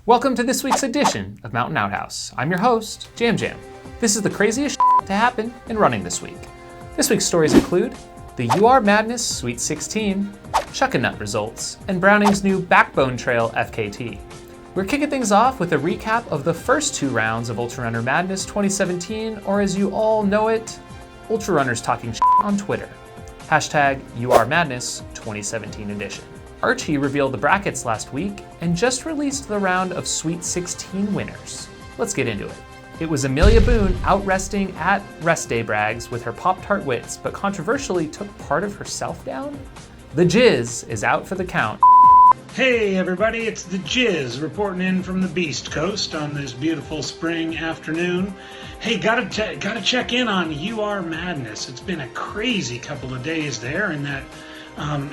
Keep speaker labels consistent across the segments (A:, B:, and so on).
A: Welcome to this week's edition of Mountain Outhouse. I'm your host, Jam Jam. This is the craziest to happen in running this week. This week's stories include the URMADNESS Sweet 16, Chuckanut results, and Browning's new Backbone Trail FKT. We're kicking things off with a recap of the first two rounds of Ultra Runner Madness 2017, or as you all know it, Ultra Runners talking on Twitter. Hashtag URMADNESS 2017 edition. Archie revealed the brackets last week and just released the round of Sweet 16 winners. Let's get into it. It was Amelia Boone out-resting at Rest Day Brags with her Pop-Tart wits, but controversially took part of herself down? The Jizz is out for the count.
B: Hey everybody, it's the Jizz reporting in from the Beast Coast on this beautiful spring afternoon. Hey, gotta check in on URMADNESS. It's been a crazy couple of days there in that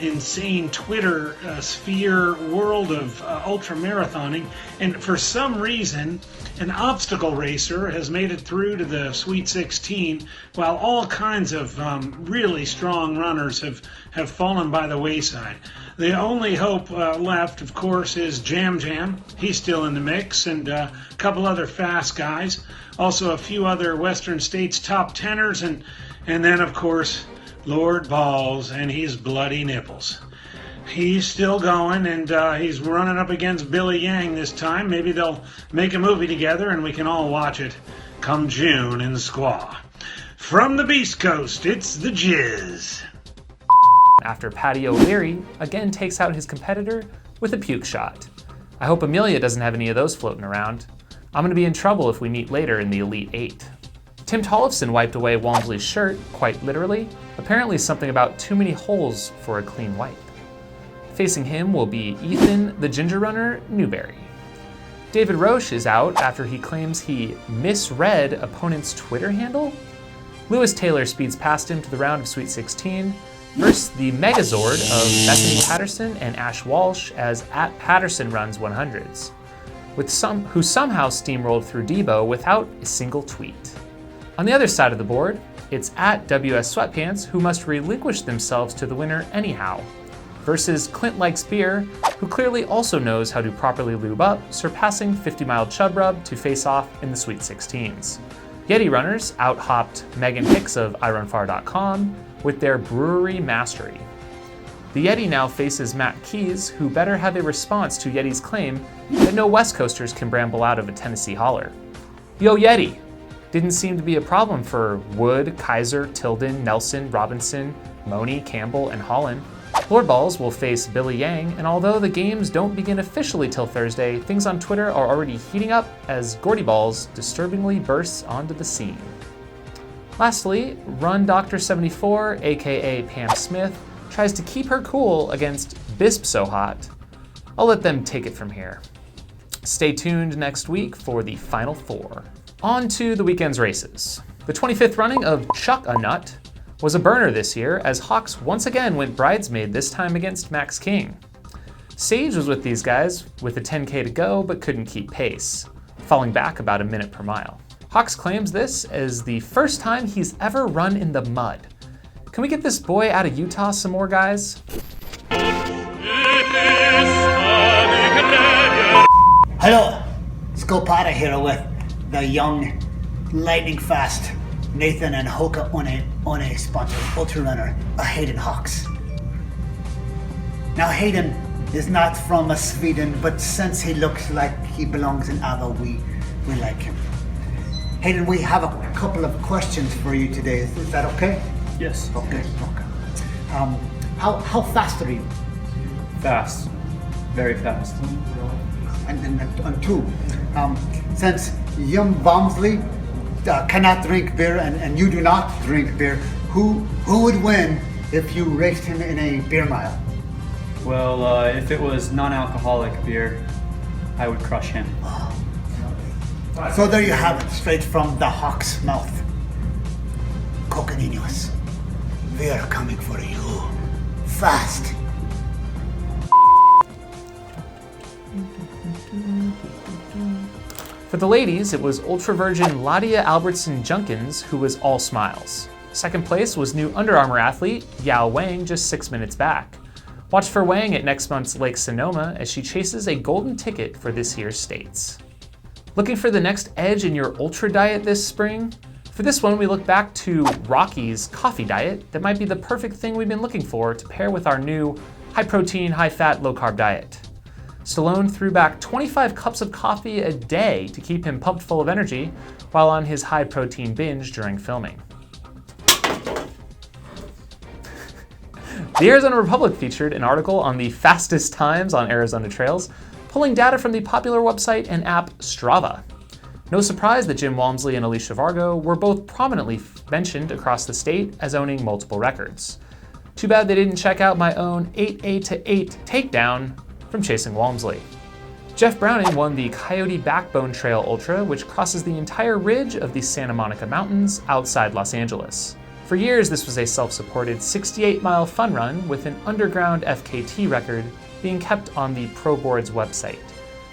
B: insane Twitter sphere world of ultra marathoning, and for some reason an obstacle racer has made it through to the Sweet 16 while all kinds of really strong runners have fallen by the wayside. The only hope left, of course, is Jam Jam. He's still in the mix, and a couple other fast guys, also a few other Western States top teners, and then of course Lord Balls and his bloody nipples. He's still going, and he's running up against Billy Yang this time. Maybe they'll make a movie together and we can all watch it come June in the Squaw. From the Beast Coast, it's the Jizz.
A: After Paddy O'Leary again takes out his competitor with a puke shot. I hope Amelia doesn't have any of those floating around. I'm gonna be in trouble if we meet later in the Elite 8. Tim Tollefson wiped away Walmsley's shirt, quite literally. Apparently something about too many holes for a clean wipe. Facing him will be Ethan, the Ginger Runner, Newberry. David Roche is out after he claims he misread opponent's Twitter handle. Lewis Taylor speeds past him to the round of Sweet 16 versus the Megazord of Bethany Patterson and Ash Walsh as at Patterson runs 100s, who somehow steamrolled through Debo without a single tweet. On the other side of the board, it's at WS Sweatpants, who must relinquish themselves to the winner anyhow, versus Clint Likes Beer, who clearly also knows how to properly lube up, surpassing 50 Mile Chub Rub to face off in the Sweet 16s. Yeti runners out-hopped Megan Hicks of iRunFar.com with their brewery mastery. The Yeti now faces Matt Keys, who better have a response to Yeti's claim that no West Coasters can bramble out of a Tennessee holler. Yo Yeti! Didn't seem to be a problem for Wood, Kaiser, Tilden, Nelson, Robinson, Moni, Campbell, and Holland. Lord Balls will face Billy Yang, and although the games don't begin officially till Thursday, things on Twitter are already heating up as Gordy Balls disturbingly bursts onto the scene. Lastly, Run Dr. 74, aka Pam Smith, tries to keep her cool against Bisp So Hot. I'll let them take it from here. Stay tuned next week for the Final Four. On to the weekend's races. The 25th running of Chuckanut was a burner this year as Hawks once again went bridesmaid, this time against Max King. Sage was with these guys with a 10K to go but couldn't keep pace, falling back about a minute per mile. Hawks claims this as the first time he's ever run in the mud. Can we get this boy out of Utah some more, guys?
C: Hello, Skolpadda here with the young, lightning fast Nathan and Hoka One sponsored ultra runner, Hayden Hawks. Now Hayden is not from Sweden, but since he looks like he belongs in Ava, we like him. Hayden, we have a couple of questions for you today. Is that okay?
D: Yes.
C: Okay. How fast are you?
D: Fast. Very fast.
C: And two, since young Walmsley cannot drink beer and you do not drink beer, who would win if you raced him in a beer mile?
D: Well, if it was non-alcoholic beer, I would crush him.
C: So there you have it, straight from the Hawk's mouth. Cocaninhos, we are coming for you, fast.
A: For the ladies, it was ultra virgin Ladia Albertson Junkins who was all smiles. Second place was new Under Armour athlete Yao Wang just 6 minutes back. Watch for Wang at next month's Lake Sonoma as she chases a golden ticket for this year's states. Looking for the next edge in your ultra diet this spring? For this one, we look back to Rocky's coffee diet that might be the perfect thing we've been looking for to pair with our new high-protein, high-fat, low-carb diet. Stallone threw back 25 cups of coffee a day to keep him pumped full of energy while on his high-protein binge during filming. The Arizona Republic featured an article on the fastest times on Arizona trails, pulling data from the popular website and app Strava. No surprise that Jim Walmsley and Alicia Vargo were both prominently mentioned across the state as owning multiple records. Too bad they didn't check out my own 8A to 8 takedown from chasing Walmsley. Jeff Browning won the Coyote Backbone Trail Ultra, which crosses the entire ridge of the Santa Monica Mountains outside Los Angeles. For years, this was a self-supported 68-mile fun run with an underground FKT record being kept on the Pro Board's website.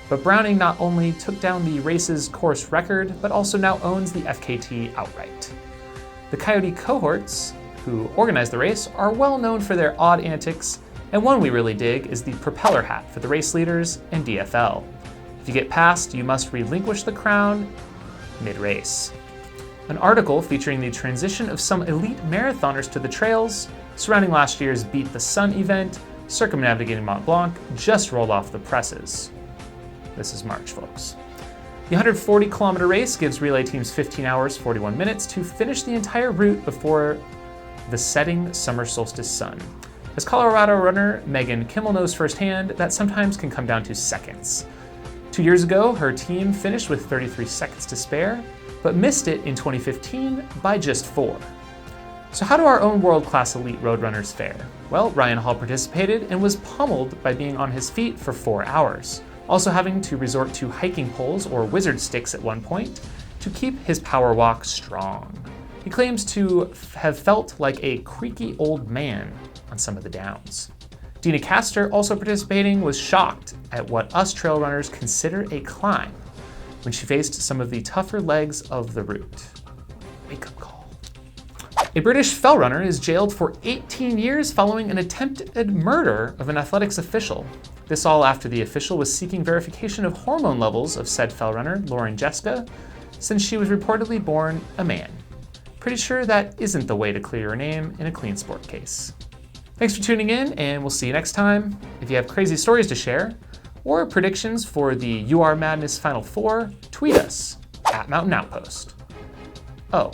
A: But Browning not only took down the race's course record, but also now owns the FKT outright. The Coyote cohorts, who organized the race, are well known for their odd antics, and one we really dig is the propeller hat for the race leaders and DFL. If you get passed, you must relinquish the crown mid-race. An article featuring the transition of some elite marathoners to the trails surrounding last year's Beat the Sun event, circumnavigating Mont Blanc, just rolled off the presses. This is March, folks. The 140-kilometer race gives relay teams 15 hours, 41 minutes to finish the entire route before the setting summer solstice sun. As Colorado runner Megan Kimmel knows firsthand, that sometimes can come down to seconds. 2 years ago, her team finished with 33 seconds to spare, but missed it in 2015 by just 4. So how do our own world-class elite road runners fare? Well, Ryan Hall participated and was pummeled by being on his feet for 4 hours, also having to resort to hiking poles or wizard sticks at one point to keep his power walk strong. He claims to have felt like a creaky old man on some of the downs. Dina Castor, also participating, was shocked at what us trail runners consider a climb when she faced some of the tougher legs of the route. Wake-up call. A British fell runner is jailed for 18 years following an attempted murder of an athletics official. This all after the official was seeking verification of hormone levels of said fell runner, Lauren Jessica, since she was reportedly born a man. Pretty sure that isn't the way to clear your name in a clean sport case. Thanks for tuning in, and we'll see you next time. If you have crazy stories to share, or predictions for the URMADNESS Final Four, tweet us at Mountain Outpost. Oh,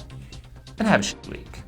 A: and have a shit week.